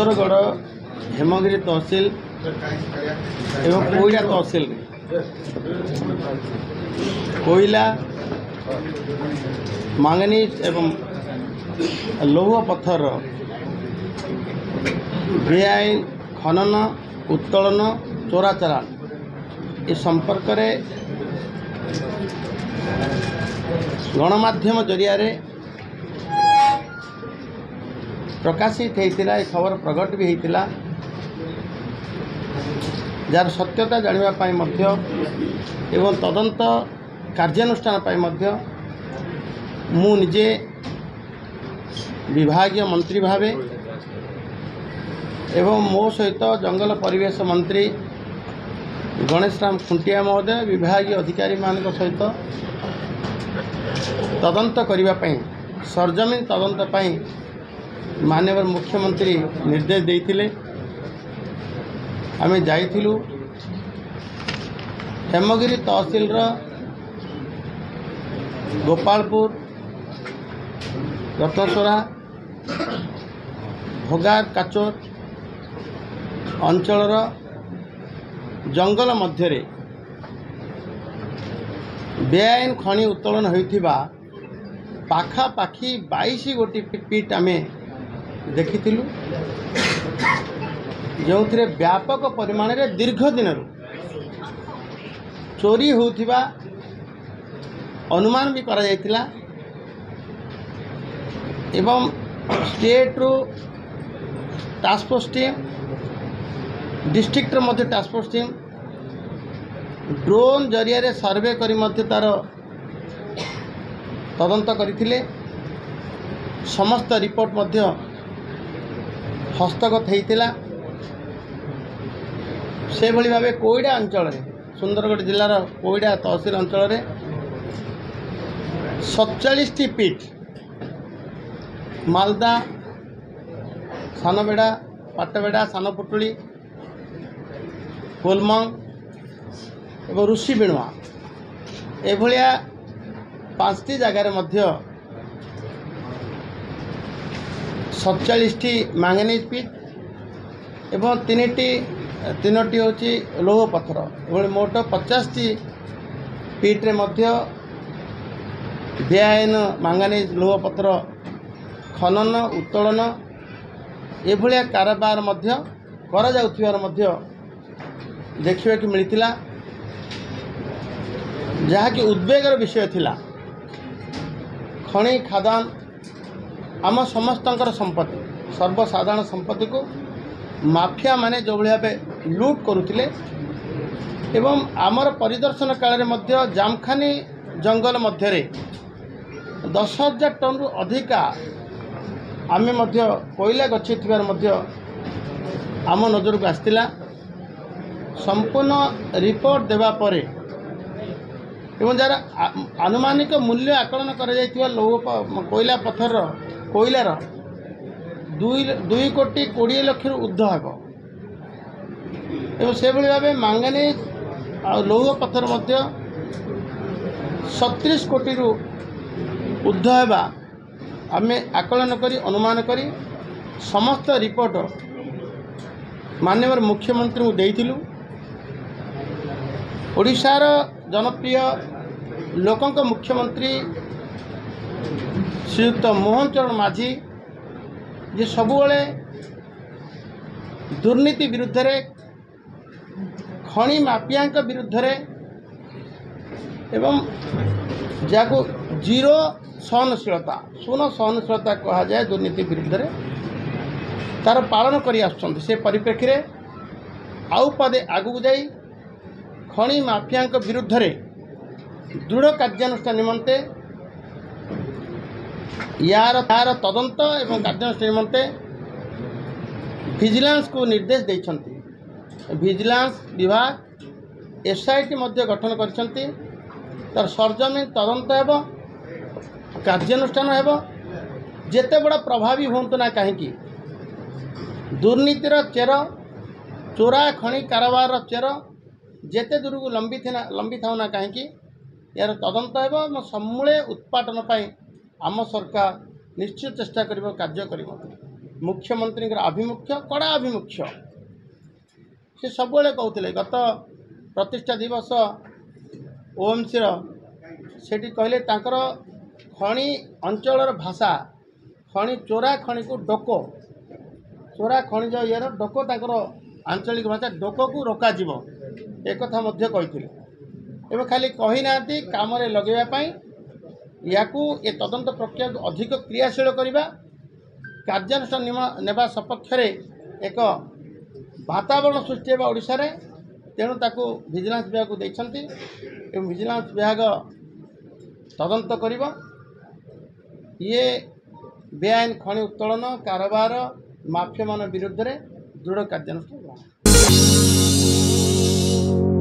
सुंदरगढ़ हेमगिरी तहसिल एवं कोईला तहसिल कोईला मांगनीज एवं लौह पत्थर बेआईन खनन उत्तोलन चोराचालान ये संपर्क में गणमाध्यम जरिया प्रकाशित होता है। खबर प्रकट भी होता जार सत्यता जानापी एवं तदंत कार्यानुष्ठान मु निजे विभागीय मंत्री भावे एवं मो सहित जंगल परिवेश मंत्री गणेश राम खुंटिया महोदय विभागीय अधिकारी मान सहित तदंत करने सरजमीन तदंत माननीय मुख्यमंत्री निर्देश देते आम जाइलु हेमगिरी तहसिल गोपालपुर रत्नसोरा भोगार काचोर अंचल जंगल मध्य बेआईन खनि उत्तोलन होइथिबा पाखापाखि 22 गोटी पिट आम देखिथिलु जो व्यापक परिमाण रे दीर्घ दिन चोरी होउथिबा अनुमान भी करा जायतिला एवं स्टेट रो टास्क फोर्स टीम डिस्ट्रिक्ट रो मध्य टास्क फोर्स टीम ड्रोन जरिया रे सर्वे करी मध्य तार तदंत करथिले समस्त रिपोर्ट मध्य हस्तगत होता से भली भावे कोईडा अंचल सुंदरगढ़ जिलार कोईडा तहसिल अंचल 47 पीठ मालदा सानबेड़ा पाटबेड़ा सानपुटुली कोलमंग और ऋषि बिणुआ एभलिया 5टी जगार मध्य 47 मैंगनीज पीट एवं 3टी होची लौह पत्थर एभली मोट 50टी पीट्रे मध्य बेआईन मैंगनीज लौह पत्थर खनन उत्तोलन एभलिया कारोबार मध्य करा जाउथिबार मध्य देखिबा कि मिलिथिला जहाँकि उद्वेगर विषय थिला। खनि खादान आम समस्तंकर संपत्ति सर्वसाधारण संपत्ति को माफिया माने जो भावे लूट करुथिले एवं आमर परिदर्शन काल में जामखानी जंगल मध्य 10,000 टन रु अधिका आमे मध्य कोयला गछि थिबार मध्य आम नजर को आसतिला। संपूर्ण रिपोर्ट देवा परे एवं जार आनुमानिक मूल्य आकलन कर कोयला पत्थर कोयलार 2 कोटी 20 लाख ऊर्ध्व हेब एवं से भाव मैंगनीज और लौह पत्थर मध्य 37 कोटी रु ऊर्ध्व हेबा आमे आकलन करी अनुमान करी समस्त रिपोर्ट माननीय मुख्यमंत्री को देइथिलु। ओडिशार जनप्रिय लोकंक मुख्यमंत्री श्रीयुक्त मोहन चरण माझी जे सबुबले दुर्नीति विरुद्ध रे खनि माफिया विरुद्ध रे एवं जाको जीरो सहनशीलता शून्य सहनशीलता कहा जाए दुर्नीति विरुद्ध रे तार पालन करी आसुछन्ति। से परिप्रेक्षी आउ पदे आगु जाई खनि माफिया विरुद्ध रे दृढ़ कार्यानुष्ठान निमंते यार तदंत एवं कार्यानुष्ठान निमंते विजिलेंस को निर्देश देइछन्ति। विजिलेंस विभाग एसआईटी मध्य गठन करिछन्ति। तार सरजमीन तदंत हेब कार्यानुष्ठान हेब जेते बड़ा प्रभावी होंतु ना कहीं दुर्नीतिर चेर चोरा खनि कारोबार चेर जेते दूर को लंबी था ना कहीं यार तदंत हेब समूले उत्पाटन आम सरकार निश्चित चेष्टा कार्य कर। मुख्यमंत्री आभिमुख्य कड़ा आभिमुख्य से सब कहते गत प्रतिष्ठा दिवस ओएमसी सेठी कहले तांकर खଣି अंचल भाषा खଣି चोरा खଣି को डोको चोरा खनिज इर डोको तांकर आंचलिक भाषा डोको को रोका जीव एक कही एवं खाली कही ना काम लगे या ये तदंत प्रक्रिया अधिक क्रियाशील करने कार्यानुष्ठान नेबा सपक्ष एक वातावरण सृष्टि होगा ओडिशा रे तेणु ताकू विजिलेंस विभाग को देइछंती एवं विजिलेंस विभाग तदंत करिबा ये बेआईन खनि उत्तोलन कारोबार माफिया मान विरुद्ध रे दृढ़ कार्यानुष्ठान